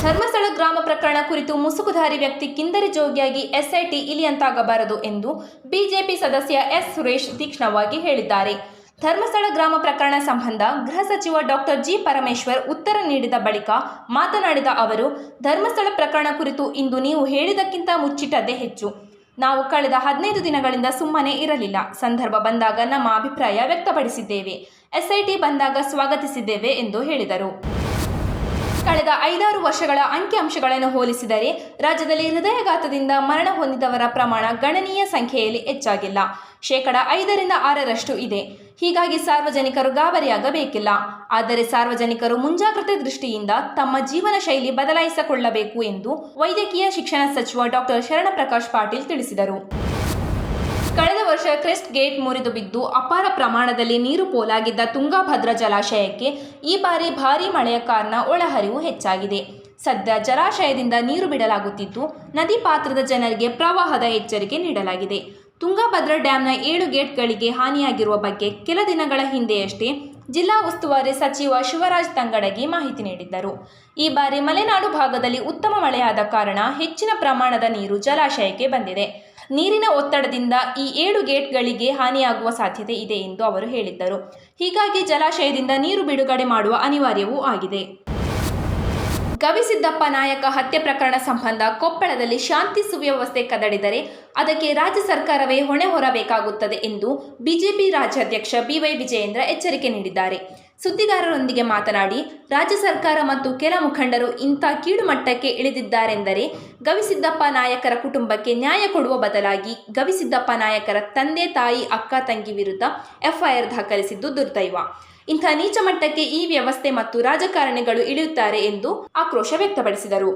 ಧರ್ಮಸ್ಥಳ ಗ್ರಾಮ ಪ್ರಕರಣ ಕುರಿತು ಮುಸುಕುಧಾರಿ ವ್ಯಕ್ತಿ ಕಿಂದರಿ ಜೋಗಿಯಾಗಿ ಎಸ್ಐಟಿ ಇಲಿಯಂತಾಗಬಾರದು ಎಂದು ಬಿಜೆಪಿ ಸದಸ್ಯ ಎಸ್ ಸುರೇಶ್ ತೀಕ್ಷ್ಣವಾಗಿ ಹೇಳಿದ್ದಾರೆ. ಧರ್ಮಸ್ಥಳ ಗ್ರಾಮ ಪ್ರಕರಣ ಸಂಬಂಧ ಗೃಹ ಸಚಿವ ಡಾಕ್ಟರ್ ಜಿ ಪರಮೇಶ್ವರ್ ಉತ್ತರ ನೀಡಿದ ಬಳಿಕ ಮಾತನಾಡಿದ ಅವರು, ಧರ್ಮಸ್ಥಳ ಪ್ರಕರಣ ಕುರಿತು ಇಂದು ನೀವು ಹೇಳಿದ್ದಕ್ಕಿಂತ ಮುಚ್ಚಿಟ್ಟದ್ದೇ ಹೆಚ್ಚು. ನಾವು ಕಳೆದ 15 ದಿನಗಳಿಂದ ಸುಮ್ಮನೆ ಇರಲಿಲ್ಲ. ಸಂದರ್ಭ ಬಂದಾಗ ನಮ್ಮ ಅಭಿಪ್ರಾಯ ವ್ಯಕ್ತಪಡಿಸಿದ್ದೇವೆ. ಎಸ್ಐಟಿ ಬಂದಾಗ ಸ್ವಾಗತಿಸಿದ್ದೇವೆ ಎಂದು ಹೇಳಿದರು. ಕಳೆದ 5-6 ವರ್ಷಗಳ ಅಂಕಿಅಂಶಗಳನ್ನು ಹೋಲಿಸಿದರೆ ರಾಜ್ಯದಲ್ಲಿ ಹೃದಯಾಘಾತದಿಂದ ಮರಣ ಹೊಂದಿದವರ ಪ್ರಮಾಣ ಗಣನೀಯ ಸಂಖ್ಯೆಯಲ್ಲಿ ಹೆಚ್ಚಾಗಿಲ್ಲ. 5-6% ಇದೆ. ಹೀಗಾಗಿ ಸಾರ್ವಜನಿಕರು ಗಾಬರಿಯಾಗಬೇಕಿಲ್ಲ. ಆದರೆ ಸಾರ್ವಜನಿಕರು ಮುಂಜಾಗ್ರತೆ ದೃಷ್ಟಿಯಿಂದ ತಮ್ಮ ಜೀವನ ಶೈಲಿ ಬದಲಾಯಿಸಿಕೊಳ್ಳಬೇಕು ಎಂದು ವೈದ್ಯಕೀಯ ಶಿಕ್ಷಣ ಸಚಿವ ಡಾಕ್ಟರ್ ಶರಣಪ್ರಕಾಶ್ ಪಾಟೀಲ್ ತಿಳಿಸಿದರು. ಕಳೆದ ವರ್ಷ ಕ್ರೆಸ್ಟ್ ಗೇಟ್ ಮುರಿದು ಬಿದ್ದು ಅಪಾರ ಪ್ರಮಾಣದಲ್ಲಿ ನೀರು ಪೋಲಾಗಿದ್ದ ತುಂಗಭದ್ರಾ ಜಲಾಶಯಕ್ಕೆ ಈ ಬಾರಿ ಭಾರೀ ಮಳೆಯ ಕಾರಣ ಒಳಹರಿವು ಹೆಚ್ಚಾಗಿದೆ. ಸದ್ಯ ಜಲಾಶಯದಿಂದ ನೀರು ಬಿಡಲಾಗುತ್ತಿದ್ದು ನದಿ ಪಾತ್ರದ ಜನರಿಗೆ ಪ್ರವಾಹದ ಎಚ್ಚರಿಕೆ ನೀಡಲಾಗಿದೆ. ತುಂಗಭದ್ರಾ ಡ್ಯಾಂನ 7 ಗೇಟ್ಗಳಿಗೆ ಹಾನಿಯಾಗಿರುವ ಬಗ್ಗೆ ಕೆಲ ದಿನಗಳ ಹಿಂದೆಯಷ್ಟೇ ಜಿಲ್ಲಾ ಉಸ್ತುವಾರಿ ಸಚಿವ ಶಿವರಾಜ್ ತಂಗಡಗಿ ಮಾಹಿತಿ ನೀಡಿದ್ದರು. ಈ ಬಾರಿ ಮಲೆನಾಡು ಭಾಗದಲ್ಲಿ ಉತ್ತಮ ಮಳೆಯಾದ ಕಾರಣ ಹೆಚ್ಚಿನ ಪ್ರಮಾಣದ ನೀರು ಜಲಾಶಯಕ್ಕೆ ಬಂದಿದೆ. ನೀರಿನ ಒತ್ತಡದಿಂದ ಈ 7 ಗೇಟ್ಗಳಿಗೆ ಹಾನಿಯಾಗುವ ಸಾಧ್ಯತೆ ಇದೆ ಎಂದು ಅವರು ಹೇಳಿದ್ದರು. ಹೀಗಾಗಿ ಜಲಾಶಯದಿಂದ ನೀರು ಬಿಡುಗಡೆ ಮಾಡುವ ಅನಿವಾರ್ಯವೂ ಆಗಿದೆ. ಗವಿಸಿದ್ದಪ್ಪ ನಾಯಕ ಹತ್ಯೆ ಪ್ರಕರಣ ಸಂಬಂಧ ಕೊಪ್ಪಳದಲ್ಲಿ ಶಾಂತಿ ಸುವ್ಯವಸ್ಥೆ ಕದಡಿದರೆ ಅದಕ್ಕೆ ರಾಜ್ಯ ಸರ್ಕಾರವೇ ಹೊಣೆ ಹೊರಬೇಕಾಗುತ್ತದೆ ಎಂದು ಬಿಜೆಪಿ ರಾಜ್ಯಾಧ್ಯಕ್ಷ ಬಿವೈ ವಿಜಯೇಂದ್ರ ಎಚ್ಚರಿಕೆ ನೀಡಿದ್ದಾರೆ. ಸುದ್ದಿಗಾರರೊಂದಿಗೆ ಮಾತನಾಡಿ, ರಾಜ್ಯ ಸರ್ಕಾರ ಮತ್ತು ಕೆಲ ಮುಖಂಡರು ಇಂಥ ಕೀಳು ಮಟ್ಟಕ್ಕೆ ಇಳಿದಿದ್ದಾರೆಂದರೆ ಗವಿಸಿದ್ದಪ್ಪ ನಾಯಕರ ಕುಟುಂಬಕ್ಕೆ ನ್ಯಾಯ ಕೊಡುವ ಬದಲಾಗಿ ಗವಿಸಿದ್ದಪ್ಪ ನಾಯಕರ ತಂದೆ, ತಾಯಿ, ಅಕ್ಕ, ತಂಗಿ ವಿರುದ್ಧ ಎಫ್ಐಆರ್ ದಾಖಲಿಸಿದ್ದು ದುರ್ದೈವ. ಇಂಥ ನೀಚ ಮಟ್ಟಕ್ಕೆ ಈ ವ್ಯವಸ್ಥೆ ಮತ್ತು ರಾಜಕಾರಣಿಗಳು ಇಳಿಯುತ್ತಾರೆ ಎಂದು ಆಕ್ರೋಶ ವ್ಯಕ್ತಪಡಿಸಿದರು.